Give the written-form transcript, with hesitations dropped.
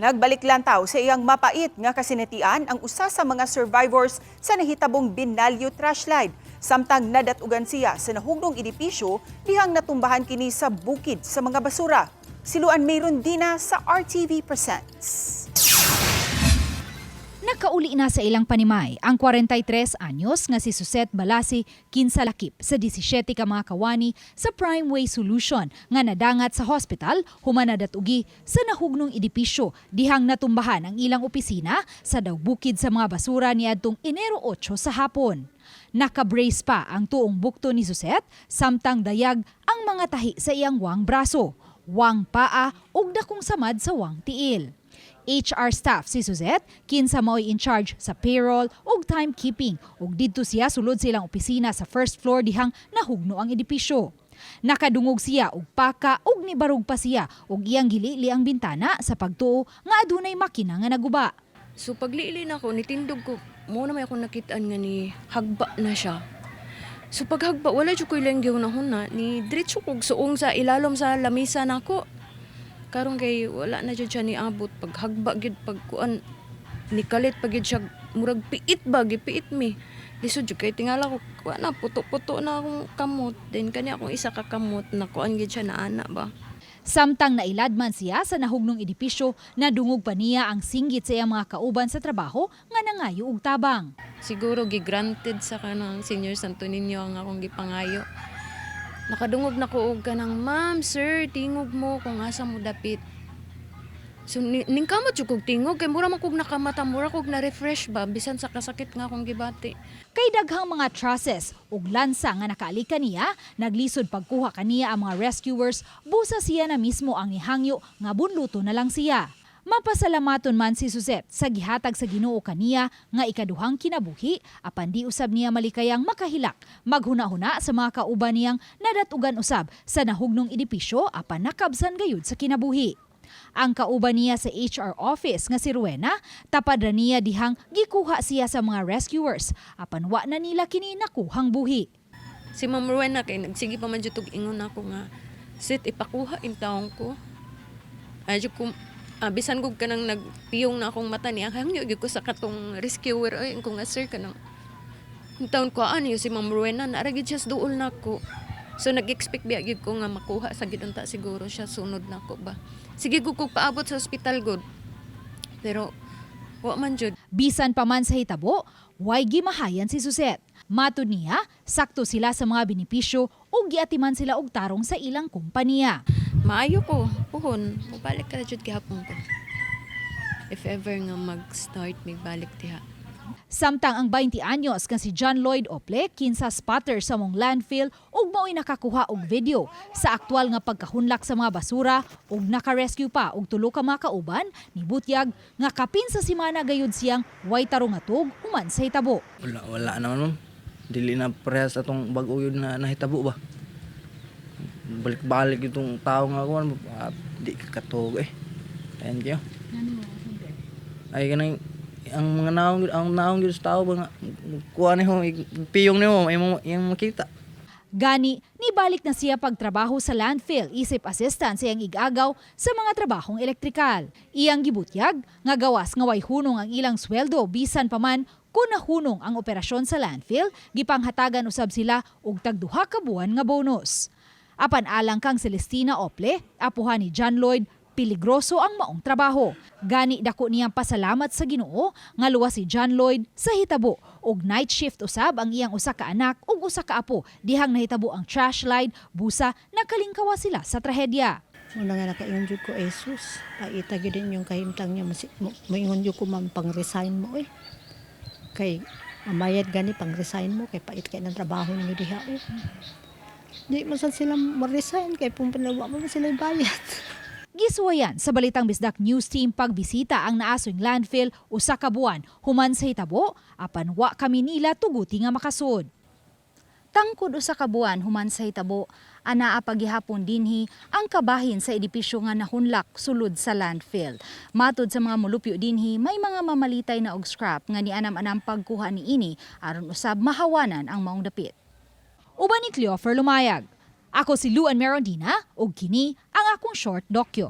Nagbalik lantaw sa iyang mapait nga kasinatian ang usa sa mga survivors sa nahitabong Binalyo trash line. Samtang nadatugan siya sa nahugnong edipisyo dihang natumbahan kini sa bukid sa mga basura. Siluan Mayron Dina sa RTV Presents. Nakauli na sa ilang panimay ang 43 anyos nga si Suset Balasi kinsalakip sa 17 ka mga kawani sa Primeway Solution nga nadangat sa hospital human nadatugi sa nahugnong edipisyo dihang natumbahan ang ilang opisina sa daw bukid sa mga basura niadtong Enero 8 sa hapon. Nakabrace pa ang tuong bukto ni Suset samtang dayag ang mga tahi sa iyang wang braso, wang paa ug dakong samad sa wang tiil. HR staff si Suzette kinsa mao'y in charge sa payroll ug timekeeping ug didto siya sulod silang opisina sa first floor dihang nahugno ang edipisyo. Nakadungog siya og paka ug nibarog pa siya ug iyang gilili ang bintana sa pagtuo nga adunay makina nga naguba. So pagliili na ko, nitindog ko, muna may akong nakitaan nga ni hagba na siya. So paghagba, wala dyan ko ilang gihunahon na, ni diretso kog suong sa ilalom sa lamisa na ko. Karong kay wala na dyan siya ni abot, paghagba gid pagkuan, nikalit pagid siya, murag piit ba, gipiit mi. Lisod dyan kay tingala ko, na puto-puto na akong kamot, then kanya akong isa ka kamot, nakuan gid siya na ana ba. Samtang nailadman siya sa nahugnong edipisyo, nadungog pa niya ang singgit sa iyang mga kauban sa trabaho nga nangayo og tabang. Siguro gigranted sa kanang Senior Santo Niño ang akong gipangayo. Nakadungog na ko og kanang, "Ma'am, sir, tingog mo kung asa mo dapit." So ningkamot jud kog tingog kay mura man kog nakamata, mura kog na-refresh ba bisan sa kasakit nga akong gibati. Kay daghang mga trusses ug lansa nga nakaali kaniya, naglisod pagkuha kaniya ang mga rescuers, busa siya na mismo ang nihangyo nga bunluto na lang siya. Mapasalamaton man si Suzette sa gihatag sa Ginoo kaniya nga ikaduhang kinabuhi apan di usab niya malikayang makahilak maghuna-huna sa mga kauban niyang nadatugan usab sa nahugnong edipisyo apan nakabsan gayud sa kinabuhi. Ang kauban niya sa HR office nga si Rowena, tapad ra niya dihang gikuha siya sa mga rescuers apan wa na nila kini nakuhang buhi. Si Ma'am Rowena kay nagsige pa man jud og ingon ako nga, "Sit, ipakuha in taong ko." Adyo ko bisan gug kanang nagpiyong na akong mata niya, hangyo gyud ko sa katong rescuer ay ko nga, "Sir, kanang taon ko ani si Ma'am Rowena na ra gyud siya duol nako." So nag-expect biya gyud ko nga makuha sa gid unta siguro siya sunod nako ba. Sige gug kog paabot sa ospital gud. Pero wa man jud. Bisan pa man sa hitabo, way gimahayan si Suzette. Matud niya, sakto sila sa mga benepisyo ug giatiman sila og tarong sa ilang kumpanya. Maayo ko, puhon, mabalik ka na jud gihapon ko. If ever nga mag-start, may balik diha. Samtang ang 20 anyos kan si John Lloyd Ople kinsa spotter sa mong landfill ug mao'y nakakuha og video sa aktwal nga pagkahunlak sa mga basura ug naka-rescue pa og tulo ka mga kauban ni butyag nga kapin sa semana gayud siyang way tarong atog human sa hitabo. Wala naman. Dili na parehas atong bag-o yun na nahitabo ba. Balik-balik itong tao nga ako, di katog eh. Ayan kayo. Ay kanang ang mga naong yun sa tao ba nga kuha niyo, piyong niyo, yung makita. Gani, nibalik na siya pagtrabaho sa landfill isip assistant sa iyang igagaw sa mga trabahong elektrikal. Iyang gibutyag nga gawas nga way hunong ang ilang sweldo bisan pa man kung nahunong ang operasyon sa landfill, gipanghatagan usab sila og tagduha ka buwan nga bonus. Apan alang kang Celestina Ople, apuhan ni John Lloyd, peligroso ang maong trabaho. Gani dako niyang pasalamat sa Ginoo nga luwas si John Lloyd sa hitabo og night shift usab ang iyang usa ka anak ug usa ka apo dihang nahitabo ang trash line busa nakalingkawa sila sa trahedya. Muna nga nakaingon jud ko, Jesus, paita gyud din yung kahimtang niya, moingon jud ko man pang-resign mo eh. Kay amayad gani pang-resign mo kay pait kay ng trabaho ninyo diha eh. Di mo sila ma-resign kay pumapalawa mo sila bayad. Gisuwayan sa Balitang Bisdak News Team pagbisita ang naasoing landfill usa ka buwan human sa hitabo apan wa kami nila tuguti nga makasud. Tangkod usa ka buwan human sa hitabo, anaa paghihapon dinhi ang kabahin sa edipisyo nga nahunlak sulod sa landfill. Matud sa mga molupyo dinhi, may mga mamalitay na og scrap nga nianam-anam pagkuha niini aron usab mahawanan ang maong dapit. Uban ni Cleofer Lumayag. Ako si Luan Merondina ug kini ang akong short dokyo.